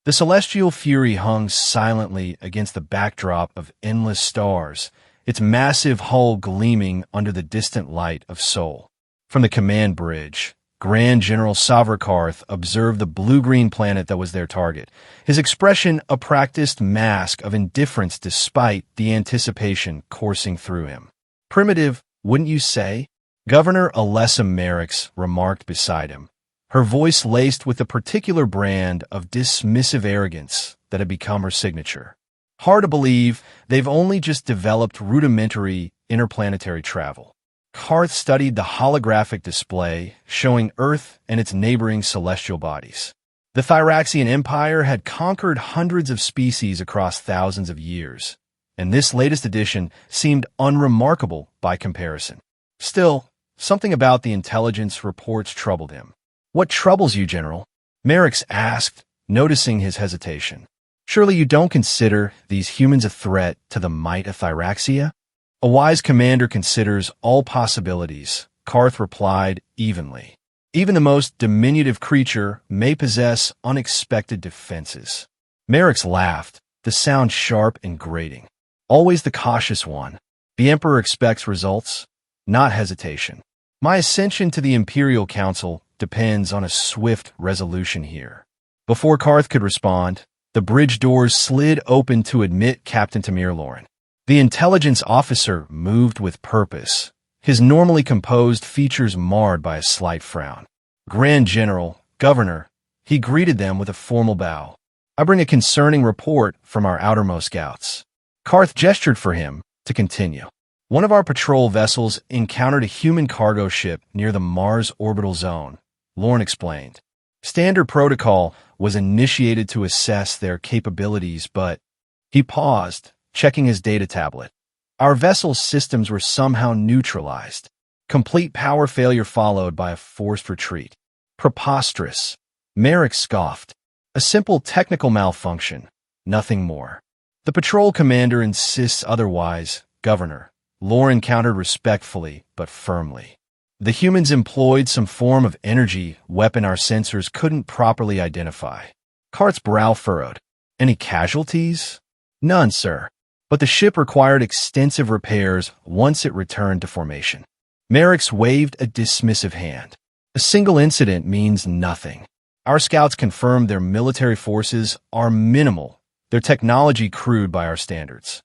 The celestial fury hung silently against the backdrop of endless stars, its massive hull gleaming under the distant light of Sol. From the command bridge, Grand General Savrakarth observed the blue-green planet that was their target, his expression a practiced mask of indifference despite the anticipation coursing through him. "Primitive, wouldn't you say?" Governor Alessa Merrick's remarked beside him, her voice laced with a particular brand of dismissive arrogance that had become her signature. "Hard to believe they've only just developed rudimentary interplanetary travel." Karth studied the holographic display showing Earth and its neighboring celestial bodies. The Thyraxian Empire had conquered hundreds of species across thousands of years, and this latest addition seemed unremarkable by comparison. Still, something about the intelligence reports troubled him. "What troubles you, General?" Merrick asked, noticing his hesitation. "Surely you don't consider these humans a threat to the might of Thyraxia?" "A wise commander considers all possibilities," Karth replied evenly. "Even the most diminutive creature may possess unexpected defenses." Merrick laughed, the sound sharp and grating. "Always the cautious one. The Emperor expects results, not hesitation. My ascension to the Imperial Council depends on a swift resolution here." Before Karth could respond, the bridge doors slid open to admit Captain Tamir Lauren. The intelligence officer moved with purpose, his normally composed features marred by a slight frown. "Grand General, Governor," he greeted them with a formal bow. "I bring a concerning report from our outermost scouts." Karth gestured for him to continue. "One of our patrol vessels encountered a human cargo ship near the Mars orbital zone," Lauren explained. "Standard protocol was initiated to assess their capabilities, but—" He paused, checking his data tablet. "Our vessel's systems were somehow neutralized. Complete power failure followed by a forced retreat." "Preposterous," Merrick scoffed. "A simple technical malfunction, nothing more." "The patrol commander insists otherwise, Governor," Lauren countered respectfully but firmly. "The humans employed some form of energy weapon our sensors couldn't properly identify." Karth's brow furrowed. "Any casualties?" "None, sir. But the ship required extensive repairs once it returned to formation." Merrick waved a dismissive hand. "A single incident means nothing. Our scouts confirmed their military forces are minimal, their technology crude by our standards."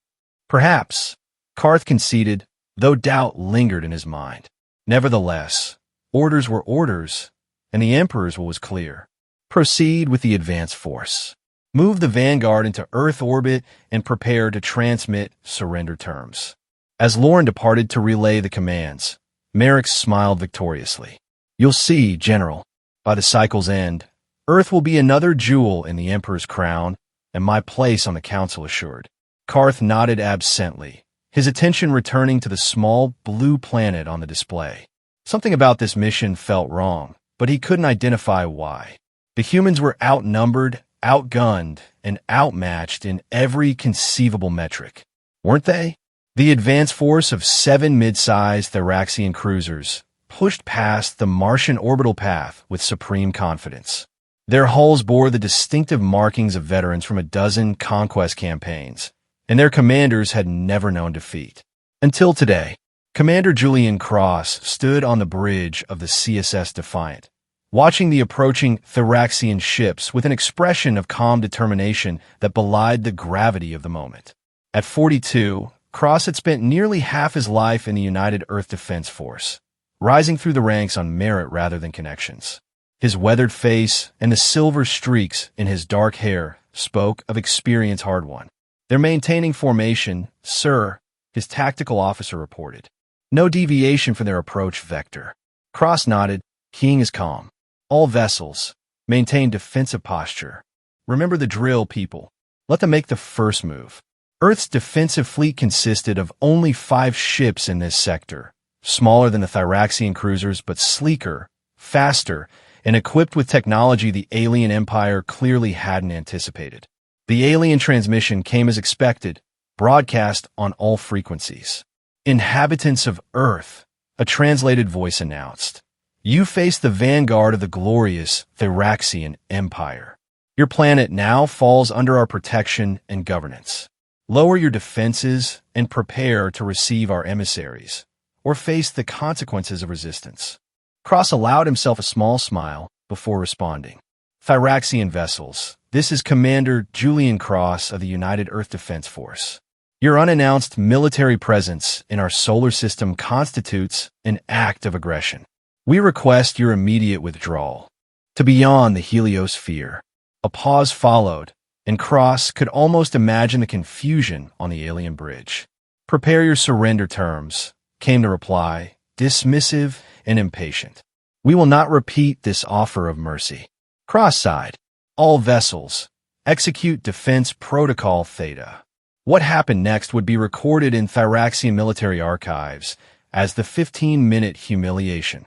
"Perhaps," Karth conceded, though doubt lingered in his mind. Nevertheless, orders were orders, and the Emperor's was clear. "Proceed with the advance force. Move the Vanguard into Earth orbit and prepare to transmit surrender terms." As Lauren departed to relay the commands, Merrick smiled victoriously. "You'll see, General, by the cycle's end, Earth will be another jewel in the Emperor's crown, and my place on the Council assured." Karth nodded absently, his attention returning to the small blue planet on the display. Something about this mission felt wrong, but he couldn't identify why. The humans were outnumbered, outgunned, and outmatched in every conceivable metric, weren't they? The advance force of 7 mid-sized Thyraxian cruisers pushed past the Martian orbital path with supreme confidence. Their hulls bore the distinctive markings of veterans from a dozen conquest campaigns, and their commanders had never known defeat. Until today, Commander Julian Cross stood on the bridge of the CSS Defiant, watching the approaching Thyraxian ships with an expression of calm determination that belied the gravity of the moment. At 42, Cross had spent nearly half his life in the United Earth Defense Force, rising through the ranks on merit rather than connections. His weathered face and the silver streaks in his dark hair spoke of experience hard-won. "They're maintaining formation, sir," his tactical officer reported. "No deviation from their approach vector." Cross nodded, keying his calm. "All vessels, maintain defensive posture. Remember the drill, people. Let them make the first move." Earth's defensive fleet consisted of only 5 ships in this sector, smaller than the Thyraxian cruisers but sleeker, faster, and equipped with technology the alien empire clearly hadn't anticipated. The alien transmission came as expected, broadcast on all frequencies. "Inhabitants of Earth," a translated voice announced. "You face the vanguard of the glorious Thyraxian Empire. Your planet now falls under our protection and governance. Lower your defenses and prepare to receive our emissaries, or face the consequences of resistance. Cross allowed himself a small smile before responding. Thyraxian vessels, this is Commander Julian Cross of the United Earth Defense Force. Your unannounced military presence in our solar system constitutes an act of aggression. We request your immediate withdrawal to beyond the heliosphere. A pause followed, and Cross could almost imagine the confusion on the alien bridge. Prepare your surrender terms, came the reply, dismissive and impatient. We will not repeat this offer of mercy. Cross sighed. All vessels, execute Defense Protocol Theta. What happened next would be recorded in Thyraxian military archives as the 15-minute humiliation.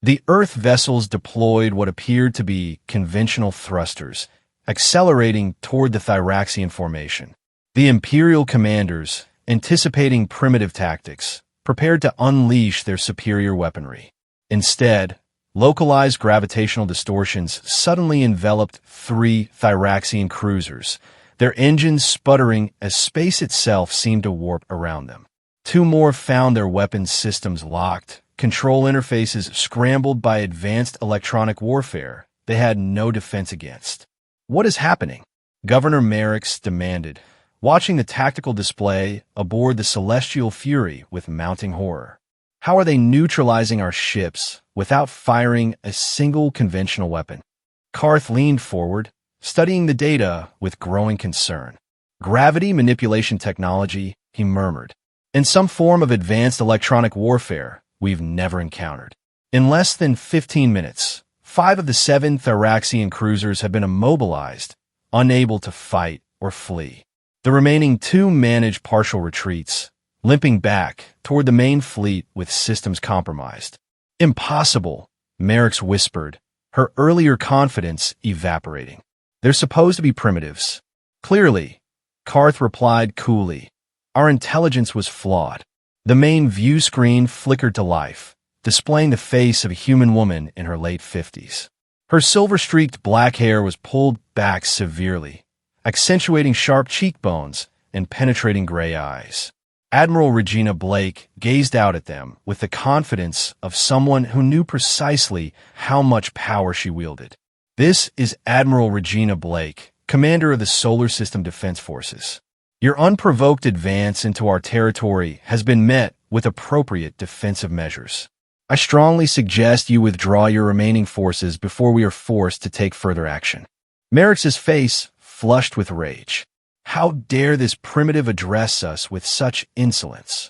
The Earth vessels deployed what appeared to be conventional thrusters, accelerating toward the Thyraxian formation. The Imperial commanders, anticipating primitive tactics, prepared to unleash their superior weaponry. Instead, localized gravitational distortions suddenly enveloped 3 Thyraxian cruisers, their engines sputtering as space itself seemed to warp around them. 2 more found their weapons systems locked, control interfaces scrambled by advanced electronic warfare they had no defense against. What is happening? Governor Merrick's demanded, watching the tactical display aboard the Celestial Fury with mounting horror. How are they neutralizing our ships without firing a single conventional weapon? Karth leaned forward, studying the data with growing concern. Gravity manipulation technology, he murmured. In some form of advanced electronic warfare we've never encountered. In less than 15 minutes, 5 of the 7 Thyraxian cruisers have been immobilized, unable to fight or flee. The remaining 2 manage partial retreats, limping back toward the main fleet with systems compromised. Impossible, Merrick's whispered, her earlier confidence evaporating. They're supposed to be primitives. Clearly, Karth replied coolly. Our intelligence was flawed. The main view screen flickered to life, displaying the face of a human woman in her late 50s. Her silver-streaked black hair was pulled back severely, accentuating sharp cheekbones and penetrating gray eyes. Admiral Regina Blake gazed out at them with the confidence of someone who knew precisely how much power she wielded. This is Admiral Regina Blake, commander of the Solar System Defense Forces. Your unprovoked advance into our territory has been met with appropriate defensive measures. I strongly suggest you withdraw your remaining forces before we are forced to take further action. Merrick's face flushed with rage. How dare this primitive address us with such insolence?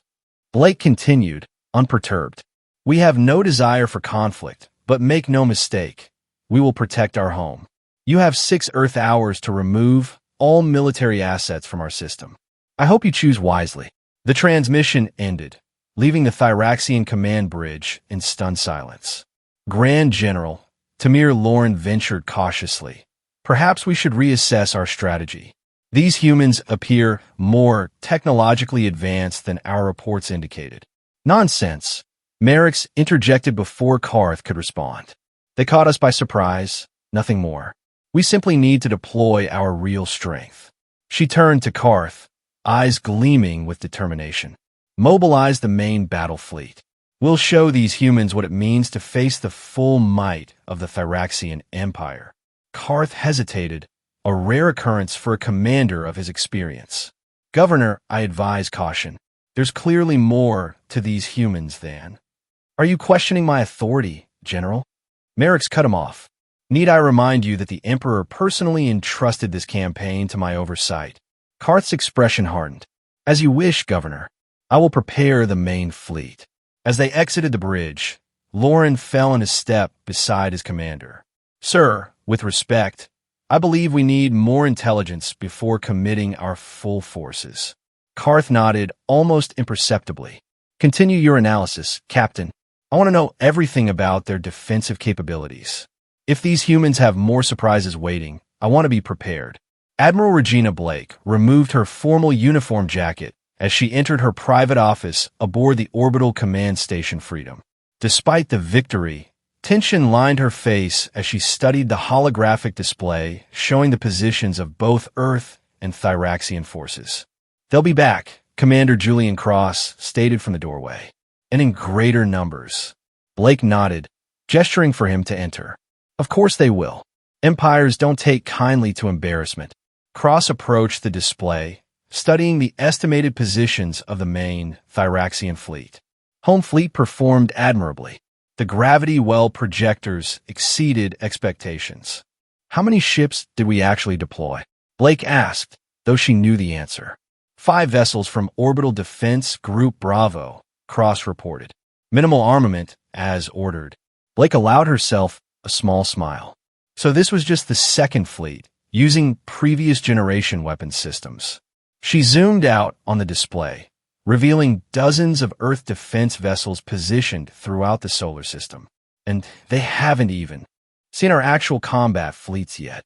Blake continued, unperturbed. We have no desire for conflict, but make no mistake. We will protect our home. You have 6 Earth hours to remove all military assets from our system. I hope you choose wisely. The transmission ended, leaving the Thyraxian command bridge in stunned silence. Grand General, Tamir Lauren ventured cautiously. Perhaps we should reassess our strategy. These humans appear more technologically advanced than our reports indicated. Nonsense. Merrick's interjected before Karth could respond. They caught us by surprise, nothing more. We simply need to deploy our real strength. She turned to Karth, eyes gleaming with determination. Mobilize the main battle fleet. We'll show these humans what it means to face the full might of the Thyraxian Empire. Karth hesitated, a rare occurrence for a commander of his experience. Governor, I advise caution. There's clearly more to these humans than... Are you questioning my authority, General? Merrick's cut him off. Need I remind you that the Emperor personally entrusted this campaign to my oversight? Karth's expression hardened. As you wish, Governor. I will prepare the main fleet. As they exited the bridge, Lauren fell in a step beside his commander. Sir, with respect, I believe we need more intelligence before committing our full forces. Karth nodded almost imperceptibly. Continue your analysis, Captain. I want to know everything about their defensive capabilities. If these humans have more surprises waiting, I want to be prepared. Admiral Regina Blake removed her formal uniform jacket as she entered her private office aboard the Orbital Command Station Freedom. Despite the victory, Tension lined her face as she studied the holographic display showing the positions of both Earth and Thyraxian forces. "They'll be back," Commander Julian Cross stated from the doorway. "And in greater numbers." Blake nodded, gesturing for him to enter. "Of course they will. Empires don't take kindly to embarrassment." Cross approached the display, studying the estimated positions of the main Thyraxian fleet. Home fleet performed admirably. The gravity well projectors exceeded expectations. "How many ships did we actually deploy?" Blake asked, though she knew the answer. 5 vessels from Orbital Defense Group Bravo, Cross reported. "Minimal armament, as ordered." Blake allowed herself a small smile. So this was just the second fleet, using previous generation weapon systems. She zoomed out on the display, revealing dozens of Earth defense vessels positioned throughout the solar system. And they haven't even seen our actual combat fleets yet.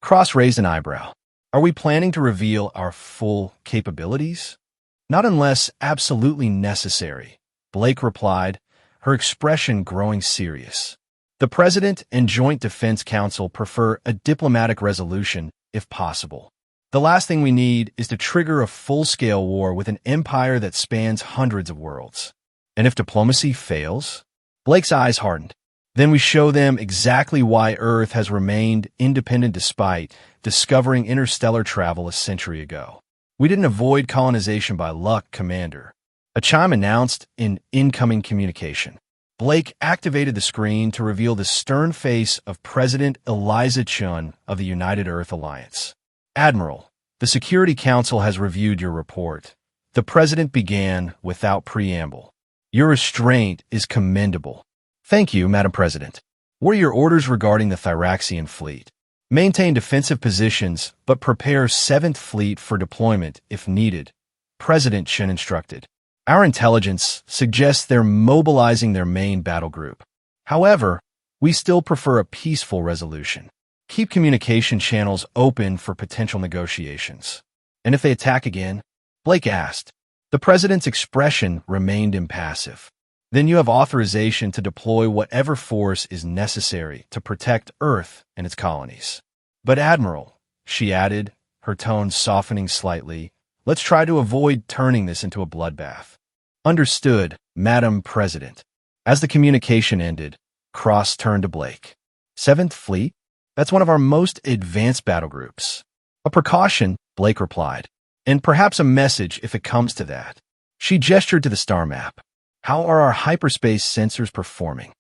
Cross raised an eyebrow. "Are we planning to reveal our full capabilities?" "Not unless absolutely necessary," Blake replied, her expression growing serious. "The President and Joint Defense Council prefer a diplomatic resolution, if possible. The last thing we need is to trigger a full-scale war with an empire that spans hundreds of worlds. And if diplomacy fails?" Blake's eyes hardened. "Then we show them exactly why Earth has remained independent despite discovering interstellar travel a century ago. We didn't avoid colonization by luck, Commander." A chime announced in incoming communication. Blake activated the screen to reveal the stern face of President Eliza Chun of the United Earth Alliance. "Admiral, the Security Council has reviewed your report." The President began without preamble. "Your restraint is commendable." "Thank you, Madam President." "What are your orders regarding the Thyraxian fleet?" "Maintain defensive positions, but prepare 7th Fleet for deployment if needed," President Chun instructed. "Our intelligence suggests they're mobilizing their main battle group. However, we still prefer a peaceful resolution. Keep communication channels open for potential negotiations." "And if they attack again?" Blake asked. The President's expression remained impassive. "Then you have authorization to deploy whatever force is necessary to protect Earth and its colonies." "But Admiral," she added, her tone softening slightly, "let's try to avoid turning this into a bloodbath." "Understood, Madam President." As the communication ended, Cross turned to Blake. 7th Fleet? That's one of our most advanced battle groups." "A precaution," Blake replied, "and perhaps a message if it comes to that." She gestured to the star map. "How are our hyperspace sensors performing?"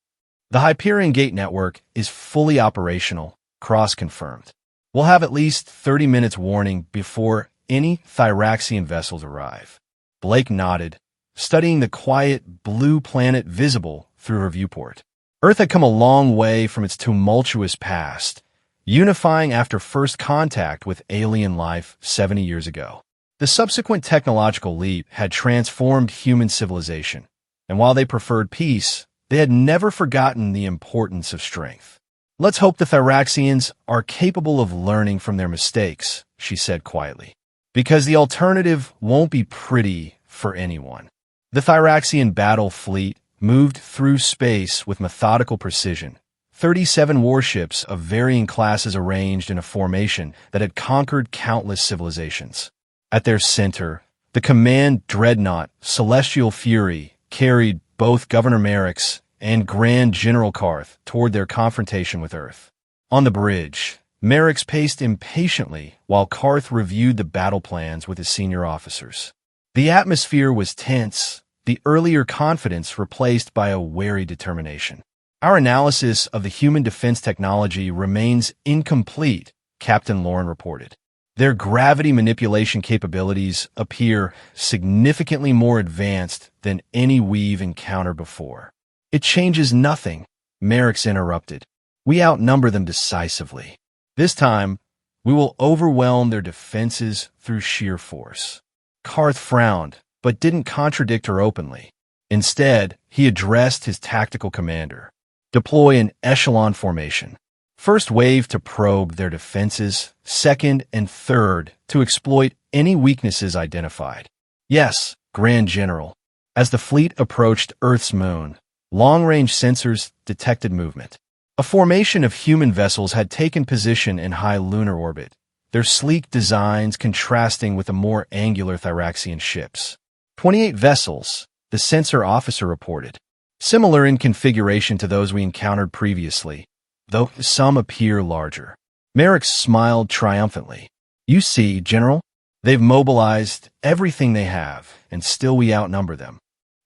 "The Hyperion Gate network is fully operational," Cross confirmed. "We'll have at least 30 minutes warning before any Thyraxian vessels arrive." Blake nodded, studying the quiet blue planet visible through her viewport. Earth had come a long way from its tumultuous past, unifying after first contact with alien life 70 years ago. The subsequent technological leap had transformed human civilization, and while they preferred peace, they had never forgotten the importance of strength. "Let's hope the Thyraxians are capable of learning from their mistakes," she said quietly, "because the alternative won't be pretty for anyone." The Thyraxian battle fleet moved through space with methodical precision, 37 warships of varying classes arranged in a formation that had conquered countless civilizations. At their center, the command dreadnought Celestial Fury carried both Governor Merrick's and Grand General Karth toward their confrontation with Earth. On the bridge, Merrick's paced impatiently while Karth reviewed the battle plans with his senior officers. The atmosphere was tense, the earlier confidence replaced by a wary determination. "Our analysis of the human defense technology remains incomplete," Captain Lauren reported. "Their gravity manipulation capabilities appear significantly more advanced than any we've encountered before." "It changes nothing," Merrick's interrupted. "We outnumber them decisively. This time, we will overwhelm their defenses through sheer force." Karth frowned, but didn't contradict her openly. Instead, he addressed his tactical commander. "Deploy an echelon formation. First wave to probe their defenses, second and third to exploit any weaknesses identified." "Yes, Grand General." As the fleet approached Earth's moon, Long-range sensors detected movement. A formation of human vessels had taken position in high lunar orbit, their sleek designs contrasting with the more angular Thyraxian ships. 28 vessels, the sensor officer reported. Similar in configuration to those we encountered previously, though some appear larger. Merrick smiled triumphantly. You see, General, they've mobilized everything they have, and still we outnumber them.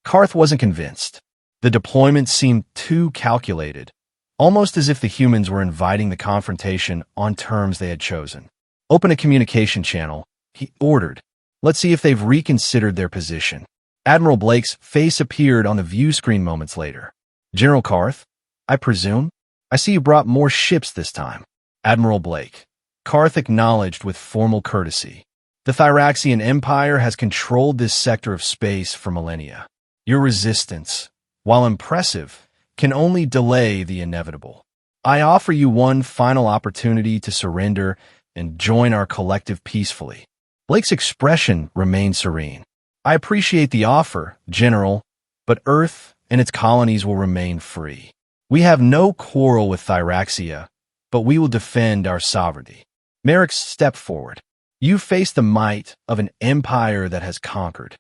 Karth wasn't convinced. The deployment seemed too calculated, almost as if the humans were inviting the confrontation on terms they had chosen. Open a communication channel, he ordered. Let's see if they've reconsidered their position. Admiral Blake's face appeared on the view screen moments later. General Karth, I presume? I see you brought more ships this time. Admiral Blake. Karth acknowledged with formal courtesy. The Thyraxian Empire has controlled this sector of space for millennia. Your resistance, while impressive, can only delay the inevitable. I offer you one final opportunity to surrender and join our collective peacefully. Blake's expression remained serene. I appreciate the offer, General, but Earth and its colonies will remain free. We have no quarrel with Thyraxia, but we will defend our sovereignty. Merrick stepped forward. You face the might of an empire that has conquered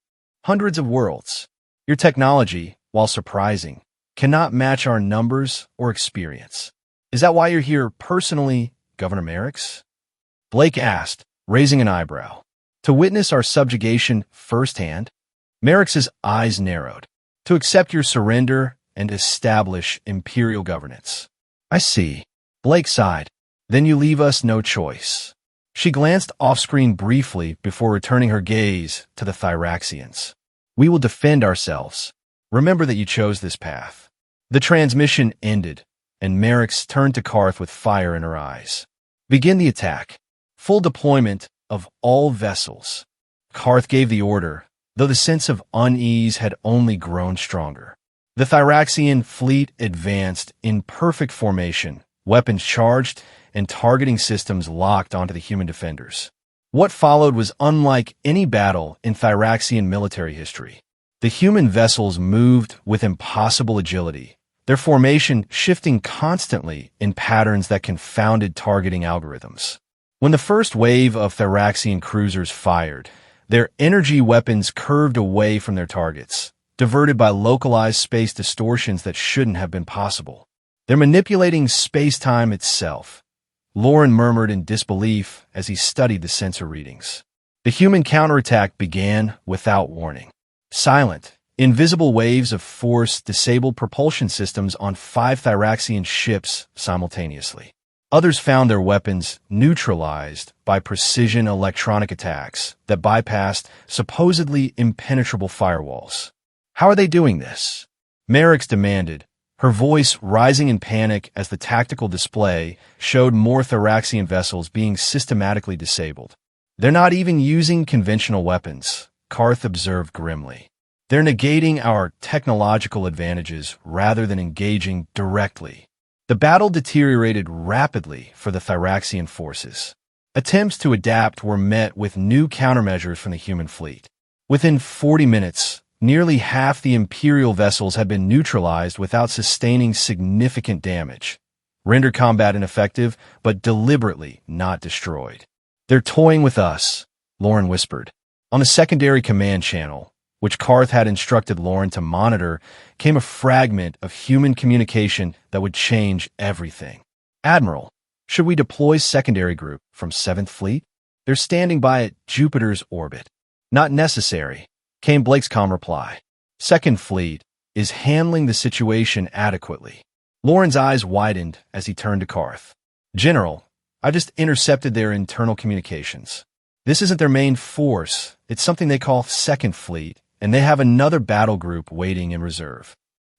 hundreds of worlds. Your technology, while surprising, cannot match our numbers or experience. Is that why you're here personally, Governor Merrick's? Blake asked, raising an eyebrow. To witness our subjugation firsthand? Merrick's eyes narrowed. To accept your surrender and establish imperial governance. I see. Blake sighed. Then you leave us no choice. She glanced off-screen briefly before returning her gaze to the Thyraxians. We will defend ourselves. Remember that you chose this path. The transmission ended, and Merrick's turned to Karth with fire in her eyes. Begin the attack. Full deployment of all vessels. Karth gave the order, though the sense of unease had only grown stronger. The Thyraxian fleet advanced in perfect formation, weapons charged, and targeting systems locked onto the human defenders. What followed was unlike any battle in Thyraxian military history. The human vessels moved with impossible agility, their formation shifting constantly in patterns that confounded targeting algorithms. When the first wave of Thyraxian cruisers fired, their energy weapons curved away from their targets, diverted by localized space distortions that shouldn't have been possible. They're manipulating space-time itself. Lauren murmured in disbelief as he studied the sensor readings. The human counterattack began without warning. Silent, invisible waves of force disabled propulsion systems on 5 Thyraxian ships simultaneously. Others found their weapons neutralized by precision electronic attacks that bypassed supposedly impenetrable firewalls. How are they doing this? Merrick's demanded, her voice rising in panic as the tactical display showed more Thyraxian vessels being systematically disabled. They're not even using conventional weapons, Karth observed grimly. They're negating our technological advantages rather than engaging directly. The battle deteriorated rapidly for the Thyraxian forces. Attempts to adapt were met with new countermeasures from the human fleet. Within 40 minutes, nearly half the Imperial vessels had been neutralized without sustaining significant damage. Rendered combat ineffective, but deliberately not destroyed. They're toying with us, Lauren whispered. On the secondary command channel, which Karth had instructed Lauren to monitor, came a fragment of human communication that would change everything. Admiral, should we deploy secondary group from 7th Fleet? They're standing by at Jupiter's orbit. Not necessary, came Blake's calm reply. 2nd Fleet is handling the situation adequately. Lauren's eyes widened as he turned to Karth. General, I just intercepted their internal communications. This isn't their main force. It's something they call 2nd Fleet, and they have another battle group waiting in reserve.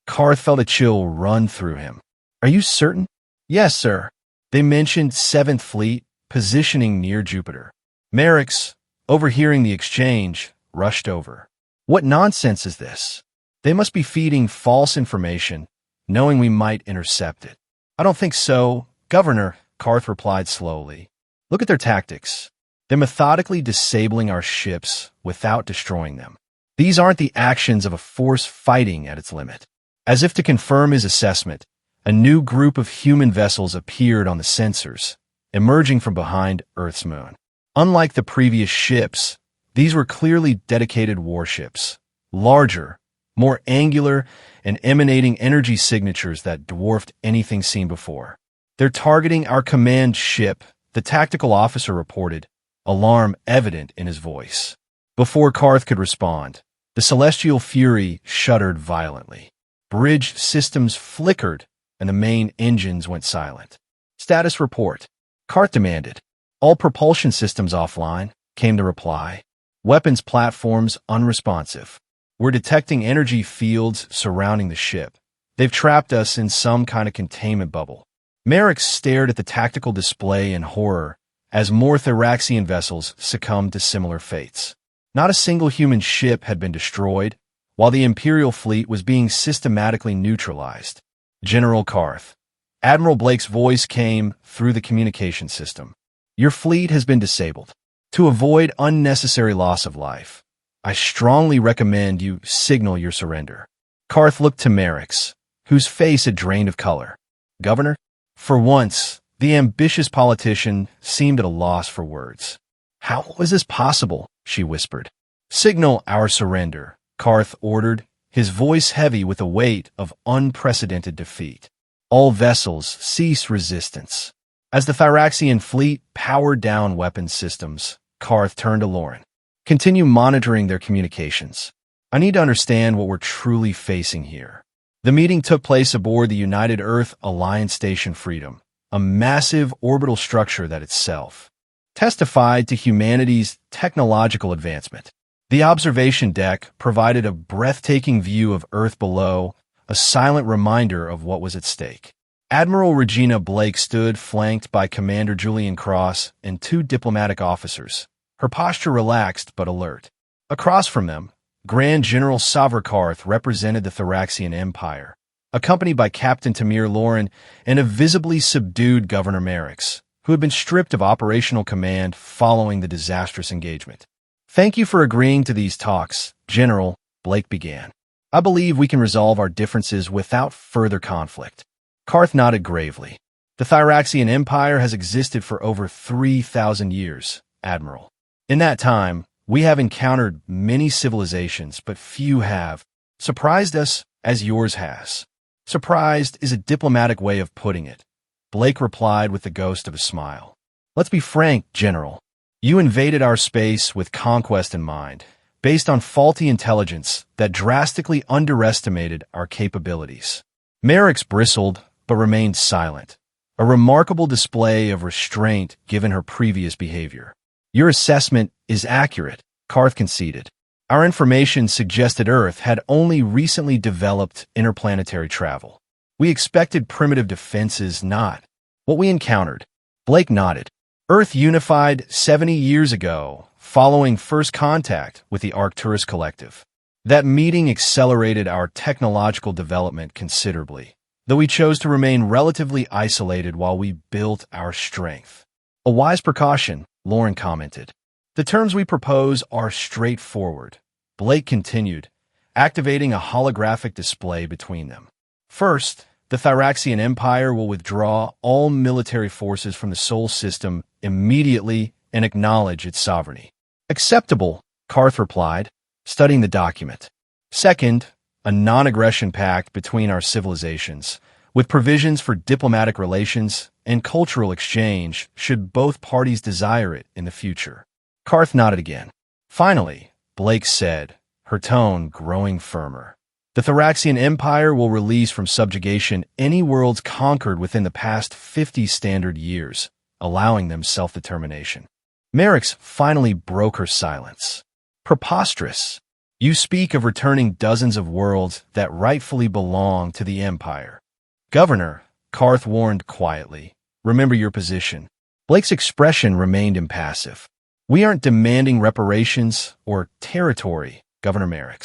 Karth felt a chill run through him. Are you certain? Yes, sir. They mentioned 7th Fleet positioning near Jupiter. Merrick's, overhearing the exchange, rushed over. What nonsense is this? They must be feeding false information, knowing we might intercept it. I don't think so, Governor, Karth replied slowly. Look at their tactics. They're methodically disabling our ships without destroying them. These aren't the actions of a force fighting at its limit. As if to confirm his assessment, a new group of human vessels appeared on the sensors, emerging from behind Earth's moon. Unlike the previous ships, these were clearly dedicated warships, larger, more angular, and emanating energy signatures that dwarfed anything seen before. "They're targeting our command ship," the tactical officer reported, alarm evident in his voice. Before Karth could respond, the celestial fury shuddered violently. Bridge systems flickered, and the main engines went silent. "Status report," Karth demanded. "All propulsion systems offline," came the reply. "Weapons platforms unresponsive. We're detecting energy fields surrounding the ship. They've trapped us in some kind of containment bubble." Merrick stared at the tactical display in horror as more Thraxian vessels succumbed to similar fates. Not a single human ship had been destroyed, while the Imperial fleet was being systematically neutralized. "General Karth," Admiral Blake's voice came through the communication system. "Your fleet has been disabled. To avoid unnecessary loss of life, I strongly recommend you signal your surrender." Karth looked to Merrick's, whose face had drained of color. "Governor?" For once, the ambitious politician seemed at a loss for words. "How was this possible?" she whispered. "Signal our surrender," Karth ordered, his voice heavy with the weight of unprecedented defeat. "All vessels cease resistance." As the Thraxian fleet powered down weapons systems, Karth turned to Lauren. "Continue monitoring their communications. I need to understand what we're truly facing here." The meeting took place aboard the United Earth Alliance Station Freedom, a massive orbital structure that itself testified to humanity's technological advancement. The observation deck provided a breathtaking view of Earth below, a silent reminder of what was at stake. Admiral Regina Blake stood flanked by Commander Julian Cross and two diplomatic officers, her posture relaxed but alert. Across from them, Grand General Savra Karth represented the Thraxian Empire, accompanied by Captain Tamir Lauren and a visibly subdued Governor Merrick, who had been stripped of operational command following the disastrous engagement. "Thank you for agreeing to these talks, General," Blake began. "I believe we can resolve our differences without further conflict." Karth nodded gravely. "The Thraxian Empire has existed for over 3,000 years, Admiral. In that time, we have encountered many civilizations, but few have surprised us as yours has." "Surprised is a diplomatic way of putting it," Blake replied with the ghost of a smile. "Let's be frank, General. You invaded our space with conquest in mind, based on faulty intelligence that drastically underestimated our capabilities." Merrick bristled, but remained silent, a remarkable display of restraint given her previous behavior. "Your assessment is accurate," Karth conceded. "Our information suggested Earth had only recently developed interplanetary travel. We expected primitive defenses, not what we encountered." Blake nodded. "Earth unified 70 years ago, following first contact with the Arcturus Collective. That meeting accelerated our technological development considerably, though we chose to remain relatively isolated while we built our strength." "A wise precaution," Lauren commented. "The terms we propose are straightforward," Blake continued, activating a holographic display between them. "First, the Thraxian Empire will withdraw all military forces from the Sol system immediately and acknowledge its sovereignty." "Acceptable," Karth replied, studying the document. "Second, a non-aggression pact between our civilizations, with provisions for diplomatic relations and cultural exchange should both parties desire it in the future." Karth nodded again. "Finally," Blake said, her tone growing firmer, "the Thraxian Empire will release from subjugation any worlds conquered within the past 50 standard years, allowing them self-determination." Merrick finally broke her silence. "Preposterous. You speak of returning dozens of worlds that rightfully belong to the Empire." "Governor," Karth warned quietly, "remember your position." Blake's expression remained impassive. "We aren't demanding reparations or territory, Governor Merrick.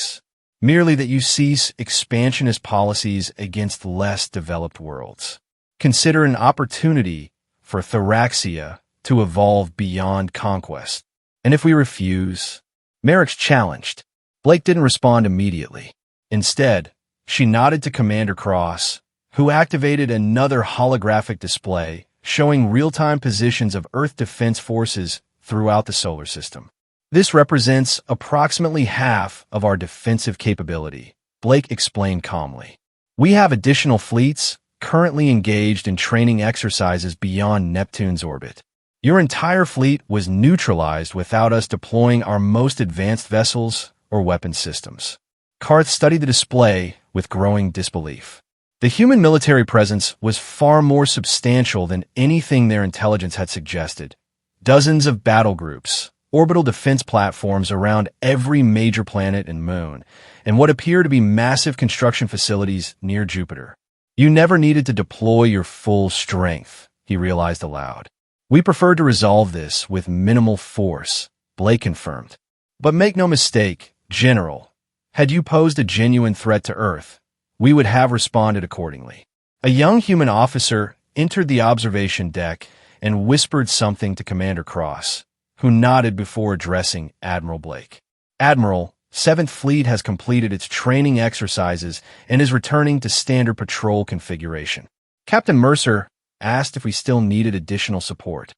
Merely that you cease expansionist policies against less developed worlds. Consider an opportunity for Thraxia to evolve beyond conquest. And if we refuse?" Merrick challenged. Blake didn't respond immediately. Instead, She nodded to Commander Cross, who activated another holographic display showing real-time positions of Earth defense forces throughout the solar system. This represents approximately half of our defensive capability, Blake explained calmly. We have additional fleets currently engaged in training exercises beyond Neptune's orbit. Your entire fleet was neutralized without us deploying our most advanced vessels or weapon systems. Karth studied the display with growing disbelief. The human military presence was far more substantial than anything their intelligence had suggested. Dozens of battle groups, orbital defense platforms around every major planet and moon, and what appear to be massive construction facilities near Jupiter. You never needed to deploy your full strength, he realized aloud. We preferred to resolve this with minimal force, Blake confirmed. But make no mistake, General, had you posed a genuine threat to Earth, we would have responded accordingly. A young human officer entered the observation deck and whispered something to Commander Cross, who nodded before addressing Admiral Blake. Admiral, 7th Fleet has completed its training exercises and is returning to standard patrol configuration. Captain Mercer asked if we still needed additional support.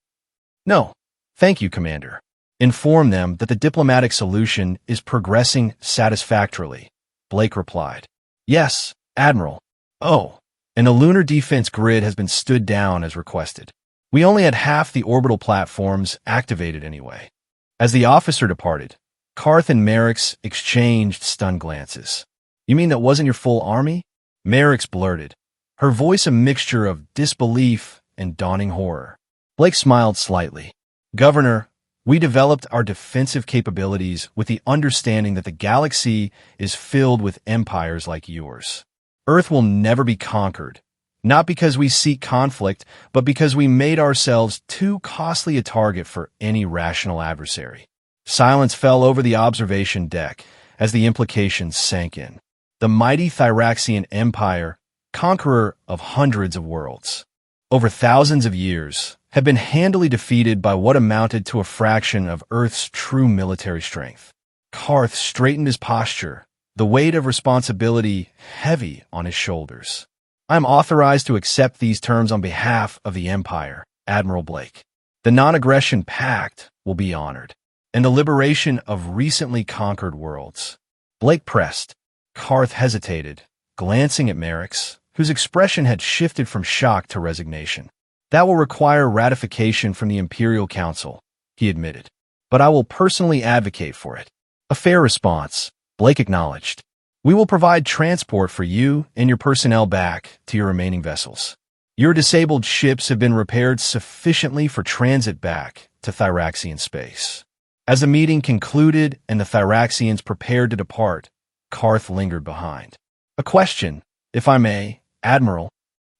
No, thank you, Commander. Inform them that the diplomatic solution is progressing satisfactorily, Blake replied. Yes, Admiral. Oh, and the lunar defense grid has been stood down as requested. We only had half the orbital platforms activated anyway. As the officer departed, Karth and Merrick's exchanged stunned glances. You mean that wasn't your full army? Merrick's blurted, her voice a mixture of disbelief and dawning horror. Blake smiled slightly. Governor, we developed our defensive capabilities with the understanding that the galaxy is filled with empires like yours. Earth will never be conquered, not because we seek conflict, but because we made ourselves too costly a target for any rational adversary. Silence fell over the observation deck as the implications sank in. The mighty Thyraxian Empire, conqueror of hundreds of worlds, over thousands of years, had been handily defeated by what amounted to a fraction of Earth's true military strength. Karth straightened his posture, the weight of responsibility heavy on his shoulders. I am authorized to accept these terms on behalf of the Empire, Admiral Blake. The non-aggression pact will be honored, and the liberation of recently conquered worlds. Blake pressed. Karth hesitated, glancing at Merrick's, whose expression had shifted from shock to resignation. That will require ratification from the Imperial Council, he admitted. But I will personally advocate for it. A fair response, Blake acknowledged. We will provide transport for you and your personnel back to your remaining vessels. Your disabled ships have been repaired sufficiently for transit back to Thyraxian space. As the meeting concluded and the Thyraxians prepared to depart, Karth lingered behind. A question, if I may, Admiral.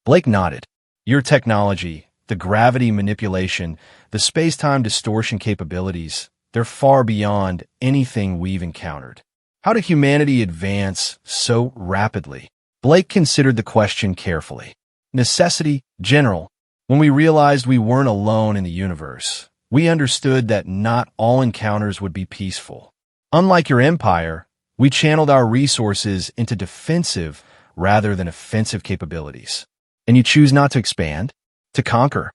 Blake nodded. Your technology, the gravity manipulation, the space-time distortion capabilities, they're far beyond anything we've encountered. How did humanity advance so rapidly? Blake considered the question carefully. Necessity, General. When we realized we weren't alone in the universe, we understood that not all encounters would be peaceful. Unlike your empire, we channeled our resources into defensive rather than offensive capabilities. And you choose not to expand, to conquer.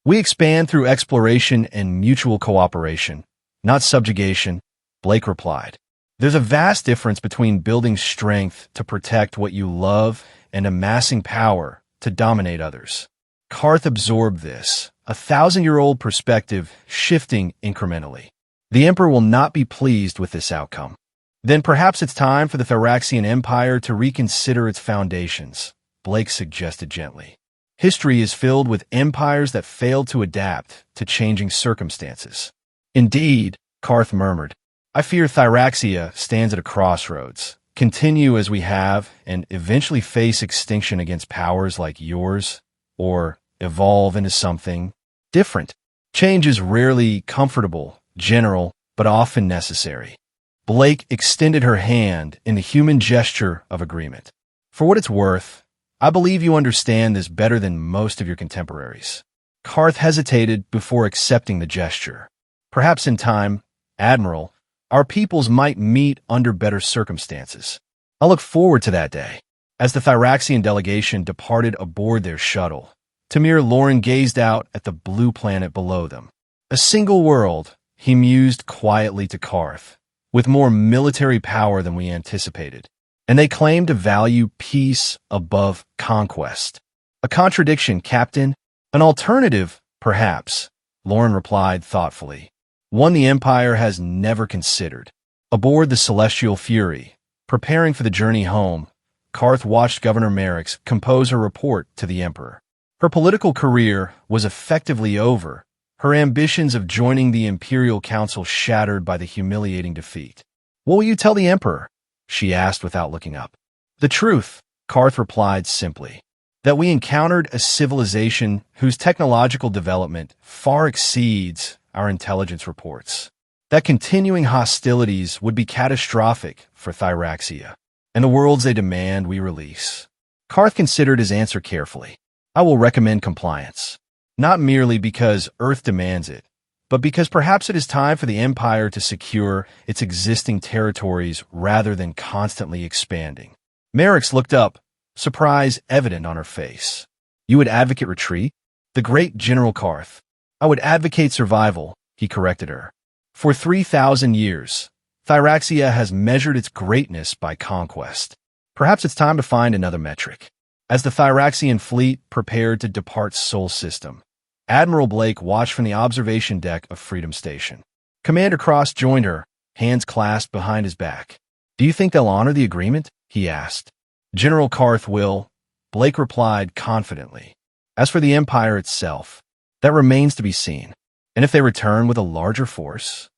We expand through exploration and mutual cooperation, not subjugation, Blake replied. There's a vast difference between building strength to protect what you love and amassing power to dominate others. Karth absorbed this, a 1,000-year-old perspective shifting incrementally. The Emperor will not be pleased with this outcome. Then perhaps it's time for the Thyraxian Empire to reconsider its foundations, Blake suggested gently. History is filled with empires that failed to adapt to changing circumstances. Indeed, Karth murmured, I fear Thyraxia stands at a crossroads. Continue as we have and eventually face extinction against powers like yours, or evolve into something different. Change is rarely comfortable, General, but often necessary. Blake extended her hand in the human gesture of agreement. For what it's worth, I believe you understand this better than most of your contemporaries. Karth hesitated before accepting the gesture. Perhaps in time, Admiral, our peoples might meet under better circumstances. I look forward to that day. As the Thyraxian delegation departed aboard their shuttle, Tamir Lauren gazed out at the blue planet below them. A single world, he mused quietly to Karth, with more military power than we anticipated. And they claim to value peace above conquest. A contradiction, Captain. An alternative, perhaps, Lauren replied thoughtfully. One the Empire has never considered. Aboard the Celestial Fury, preparing for the journey home, Karth watched Governor Merrick's compose her report to the Emperor. Her political career was effectively over, her ambitions of joining the Imperial Council shattered by the humiliating defeat. What will you tell the Emperor? She asked without looking up. The truth, Karth replied simply. That we encountered a civilization whose technological development far exceeds our intelligence reports. That continuing hostilities would be catastrophic for Thyraxia, and the worlds they demand we release. Karth considered his answer carefully. I will recommend compliance, not merely because Earth demands it, but because perhaps it is time for the Empire to secure its existing territories rather than constantly expanding. Merrick's looked up, surprise evident on her face. You would advocate retreat? The great General Karth. I would advocate survival, he corrected her. For 3,000 years, Thyraxia has measured its greatness by conquest. Perhaps it's time to find another metric. As the Thyraxian fleet prepared to depart Sol System, Admiral Blake watched from the observation deck of Freedom Station. Commander Cross joined her, hands clasped behind his back. Do you think they'll honor the agreement? He asked. General Karth will, Blake replied confidently. As for the Empire itself, that remains to be seen. And if they return with a larger force?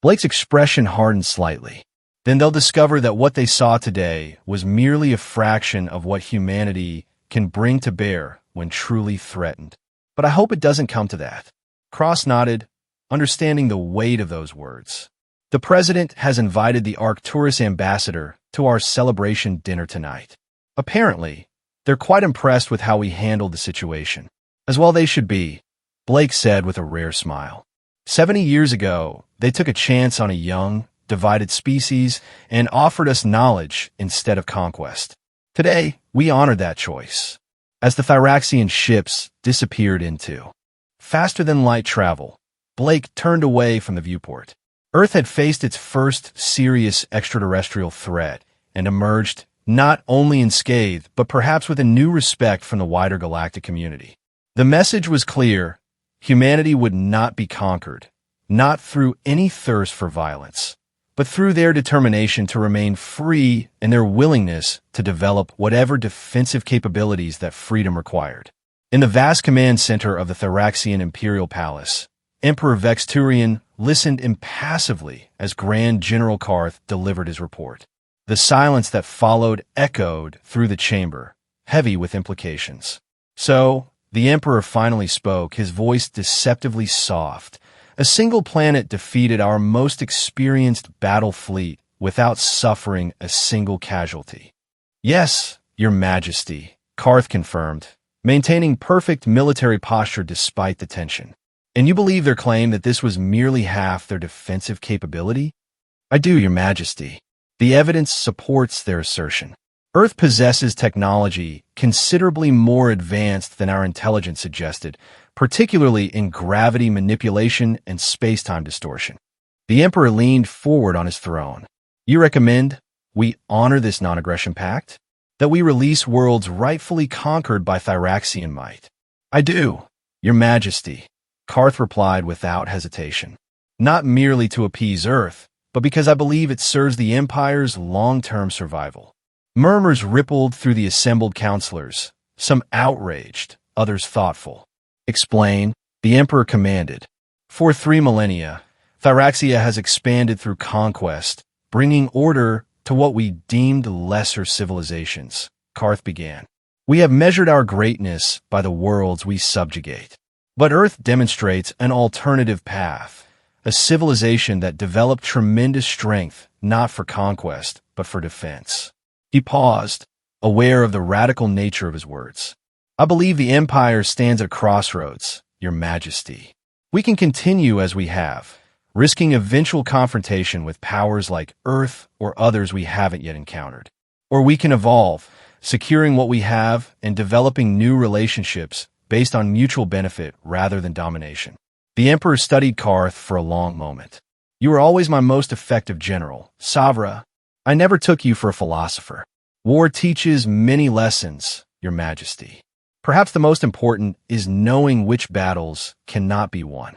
Blake's expression hardened slightly. Then they'll discover that what they saw today was merely a fraction of what humanity can bring to bear when truly threatened. But I hope it doesn't come to that. Cross nodded, understanding the weight of those words. The President has invited the Arcturus ambassador to our celebration dinner tonight. Apparently, they're quite impressed with how we handled the situation. As well they should be, Blake said with a rare smile. 70 years ago, they took a chance on a young, divided species and offered us knowledge instead of conquest. Today, we honor that choice. As the Thyraxian ships disappeared into faster-than-light travel, Blake turned away from the viewport. Earth had faced its first serious extraterrestrial threat and emerged not only unscathed, but perhaps with a new respect from the wider galactic community. The message was clear. Humanity would not be conquered, not through any thirst for violence, but through their determination to remain free and their willingness to develop whatever defensive capabilities that freedom required. In the vast command center of the Thyraxian Imperial Palace, Emperor Vexturian listened impassively as Grand General Karth delivered his report. The silence that followed echoed through the chamber, heavy with implications. So, the Emperor finally spoke, his voice deceptively soft. A single planet defeated our most experienced battle fleet without suffering a single casualty. Yes, Your Majesty, Karth confirmed, maintaining perfect military posture despite the tension. And you believe their claim that this was merely half their defensive capability? I do, Your Majesty. The evidence supports their assertion. Earth possesses technology considerably more advanced than our intelligence suggested, particularly in gravity manipulation and space-time distortion. The Emperor leaned forward on his throne. You recommend we honor this non-aggression pact? That we release worlds rightfully conquered by Thyraxian might? I do, Your Majesty, Karth replied without hesitation. Not merely to appease Earth, but because I believe it serves the Empire's long-term survival. Murmurs rippled through the assembled counselors, some outraged, others thoughtful. Explain, the Emperor commanded. For 3 millennia, Thyraxia has expanded through conquest, bringing order to what we deemed lesser civilizations, Karth began. We have measured our greatness by the worlds we subjugate. But Earth demonstrates an alternative path, a civilization that developed tremendous strength not for conquest, but for defense. He paused, aware of the radical nature of his words. I believe the Empire stands at a crossroads, Your Majesty. We can continue as we have, risking eventual confrontation with powers like Earth or others we haven't yet encountered. Or we can evolve, securing what we have and developing new relationships based on mutual benefit rather than domination. The Emperor studied Karth for a long moment. You were always my most effective general, Savra. I never took you for a philosopher. War teaches many lessons, Your Majesty. Perhaps the most important is knowing which battles cannot be won.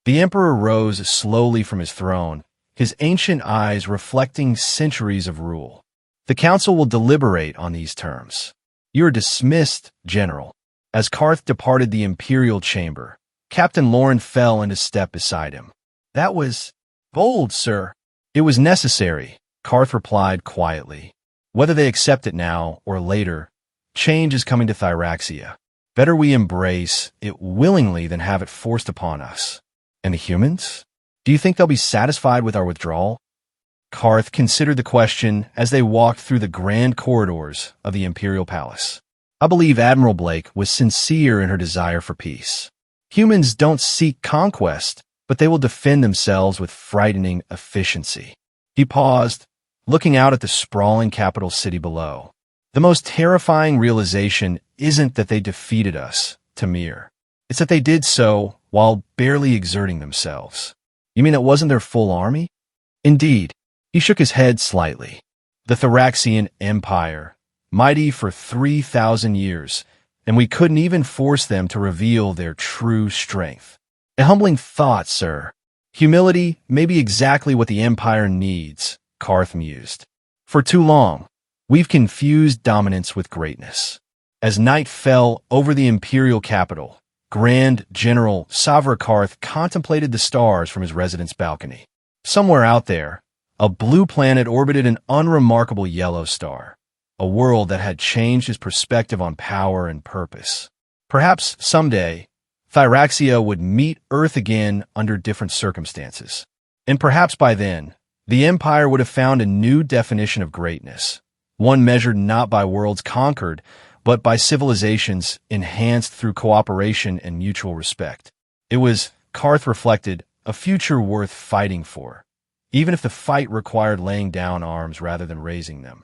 The Emperor rose slowly from his throne, his ancient eyes reflecting centuries of rule. The Council will deliberate on these terms. You are dismissed, General. As Karth departed the Imperial Chamber, Captain Lauren fell into step beside him. That was bold, sir. It was necessary, Karth replied quietly. Whether they accept it now or later, change is coming to Thyraxia. Better we embrace it willingly than have it forced upon us. And the humans? Do you think they'll be satisfied with our withdrawal? Karth considered the question as they walked through the grand corridors of the Imperial Palace. I believe Admiral Blake was sincere in her desire for peace. Humans don't seek conquest, but they will defend themselves with frightening efficiency. He paused, looking out at the sprawling capital city below. The most terrifying realization isn't that they defeated us, Tamir. It's that they did so while barely exerting themselves. You mean it wasn't their full army? Indeed. He shook his head slightly. The Thyraxian Empire, mighty for 3,000 years, and we couldn't even force them to reveal their true strength. A humbling thought, sir. Humility may be exactly what the Empire needs, Karth mused. For too long, we've confused dominance with greatness. As night fell over the imperial capital, Grand General Savra Karth contemplated the stars from his residence balcony. Somewhere out there, a blue planet orbited an unremarkable yellow star, a world that had changed his perspective on power and purpose. Perhaps someday, Thyraxia would meet Earth again under different circumstances. And perhaps by then, the Empire would have found a new definition of greatness, one measured not by worlds conquered, but by civilizations enhanced through cooperation and mutual respect. It was, Karth reflected, a future worth fighting for, even if the fight required laying down arms rather than raising them.